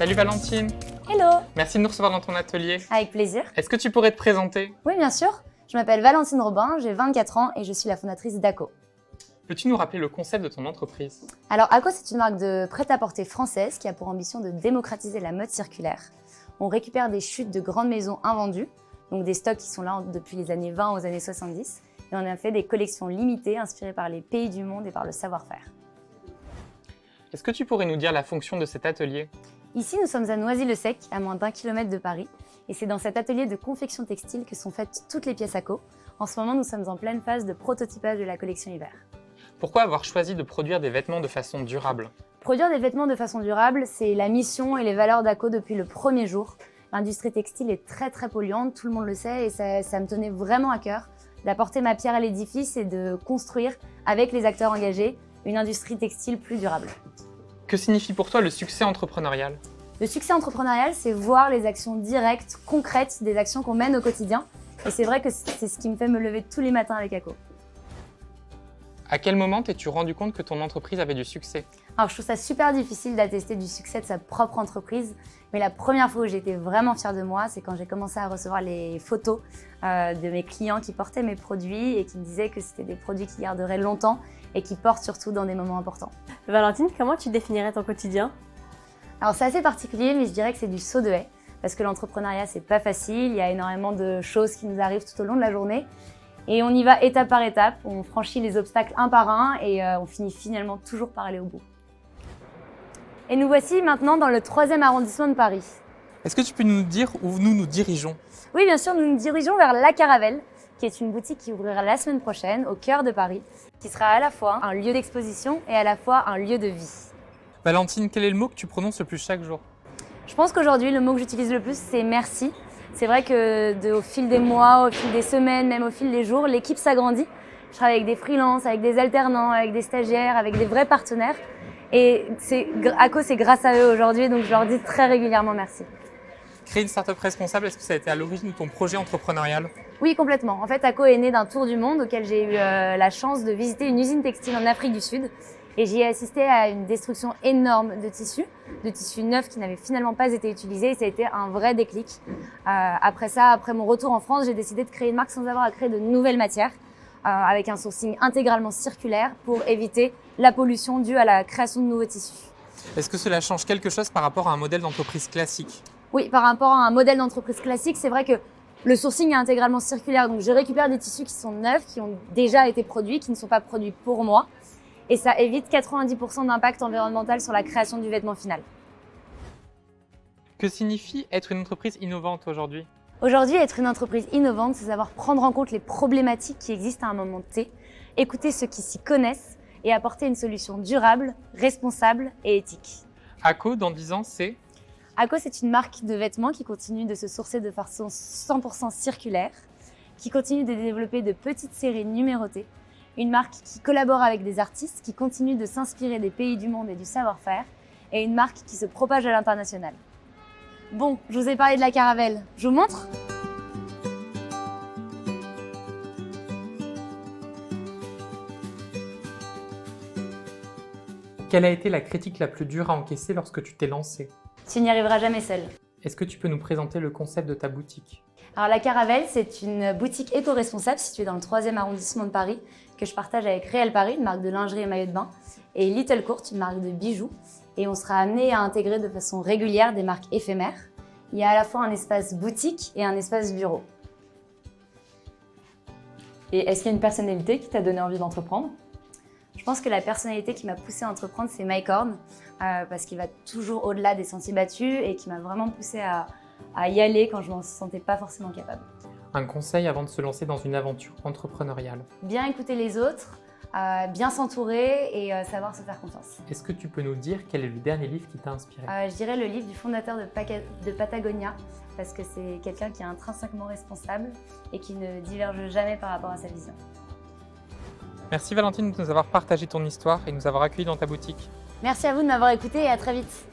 Salut Valentine. Hello. Merci de nous recevoir dans ton atelier. Avec plaisir. Est-ce que tu pourrais te présenter? Oui, bien sûr. Je m'appelle Valentine Robin, j'ai 24 ans et je suis la fondatrice d'Aco. Peux-tu nous rappeler le concept de ton entreprise? Alors, Aco, c'est une marque de prêt-à-porter française qui a pour ambition de démocratiser la mode circulaire. On récupère des chutes de grandes maisons invendues, donc des stocks qui sont là depuis les années 20 aux années 70, et on a fait des collections limitées inspirées par les pays du monde et par le savoir-faire. Est-ce que tu pourrais nous dire la fonction de cet atelier? Ici, nous sommes à Noisy-le-Sec, à moins d'1 kilomètre de Paris, et c'est dans cet atelier de confection textile que sont faites toutes les pièces Aco. En ce moment, nous sommes en pleine phase de prototypage de la collection hiver. Pourquoi avoir choisi de produire des vêtements de façon durable? Produire des vêtements de façon durable, c'est la mission et les valeurs d'Aco depuis le premier jour. L'industrie textile est très polluante, tout le monde le sait, et ça me tenait vraiment à cœur d'apporter ma pierre à l'édifice et de construire, avec les acteurs engagés, une industrie textile plus durable. Que signifie pour toi le succès entrepreneurial? Le succès entrepreneurial, c'est voir les actions directes, concrètes, des actions qu'on mène au quotidien. Et c'est vrai que c'est ce qui me fait me lever tous les matins avec Aco. À quel moment t'es-tu rendu compte que ton entreprise avait du succès? Alors, je trouve ça super difficile d'attester du succès de sa propre entreprise, mais la première fois où j'étais vraiment fière de moi, c'est quand j'ai commencé à recevoir les photos de mes clients qui portaient mes produits et qui me disaient que c'était des produits qui garderaient longtemps et qui portent surtout dans des moments importants. Valentine, comment tu définirais ton quotidien? Alors, c'est assez particulier, mais je dirais que c'est du saut de haie, parce que l'entrepreneuriat, c'est pas facile, il y a énormément de choses qui nous arrivent tout au long de la journée. Et on y va étape par étape, on franchit les obstacles un par un et on finit finalement toujours par aller au bout. Et nous voici maintenant dans le 3e arrondissement de Paris. Est-ce que tu peux nous dire où nous nous dirigeons? Oui, bien sûr, nous nous dirigeons vers La Caravelle, qui est une boutique qui ouvrira la semaine prochaine au cœur de Paris, qui sera à la fois un lieu d'exposition et à la fois un lieu de vie. Valentine, quel est le mot que tu prononces le plus chaque jour? Je pense qu'aujourd'hui, le mot que j'utilise le plus, c'est merci. C'est vrai qu'au fil des mois, au fil des semaines, même au fil des jours, l'équipe s'agrandit. Je travaille avec des freelances, avec des alternants, avec des stagiaires, avec des vrais partenaires. Et Aco, c'est grâce à eux aujourd'hui, donc je leur dis très régulièrement merci. Créer une start-up responsable, est-ce que ça a été à l'origine de ton projet entrepreneurial? Oui, complètement. En fait, Aco est né d'un tour du monde auquel j'ai eu la chance de visiter une usine textile en Afrique du Sud. Et j'y ai assisté à une destruction énorme de tissus neufs qui n'avaient finalement pas été utilisés. Et ça a été un vrai déclic. Après ça, après mon retour en France, j'ai décidé de créer une marque sans avoir à créer de nouvelles matières, avec un sourcing intégralement circulaire pour éviter la pollution due à la création de nouveaux tissus. Est-ce que cela change quelque chose par rapport à un modèle d'entreprise classique? Oui, par rapport à un modèle d'entreprise classique, c'est vrai que le sourcing est intégralement circulaire. Donc, je récupère des tissus qui sont neufs, qui ont déjà été produits, qui ne sont pas produits pour moi. Et ça évite 90% d'impact environnemental sur la création du vêtement final. Que signifie être une entreprise innovante aujourd'hui? Aujourd'hui, être une entreprise innovante, c'est savoir prendre en compte les problématiques qui existent à un moment T, écouter ceux qui s'y connaissent et apporter une solution durable, responsable et éthique. Aco, dans 10 ans, c'est? Aco, c'est une marque de vêtements qui continue de se sourcer de façon 100% circulaire, qui continue de développer de petites séries numérotées, une marque qui collabore avec des artistes, qui continue de s'inspirer des pays du monde et du savoir-faire, et une marque qui se propage à l'international. Bon, je vous ai parlé de La Caravelle, je vous montre ? Quelle a été la critique la plus dure à encaisser lorsque tu t'es lancé? Tu n'y arriveras jamais seul. Est-ce que tu peux nous présenter le concept de ta boutique? Alors La Caravelle, c'est une boutique éco-responsable située dans le 3e arrondissement de Paris que je partage avec Réal Paris, une marque de lingerie et maillot de bain, et Little Court, une marque de bijoux. Et on sera amené à intégrer de façon régulière des marques éphémères. Il y a à la fois un espace boutique et un espace bureau. Et est-ce qu'il y a une personnalité qui t'a donné envie d'entreprendre? Je pense que la personnalité qui m'a poussée à entreprendre, c'est Mike Horn, parce qu'il va toujours au-delà des sentiers battus et qui m'a vraiment poussée à y aller quand je ne m'en sentais pas forcément capable. Un conseil avant de se lancer dans une aventure entrepreneuriale? Bien écouter les autres, bien s'entourer et savoir se faire confiance. Est-ce que tu peux nous dire quel est le dernier livre qui t'a inspiré? Je dirais le livre du fondateur de Patagonia, parce que c'est quelqu'un qui est intrinsèquement responsable et qui ne diverge jamais par rapport à sa vision. Merci Valentine de nous avoir partagé ton histoire et de nous avoir accueillis dans ta boutique. Merci à vous de m'avoir écouté et à très vite.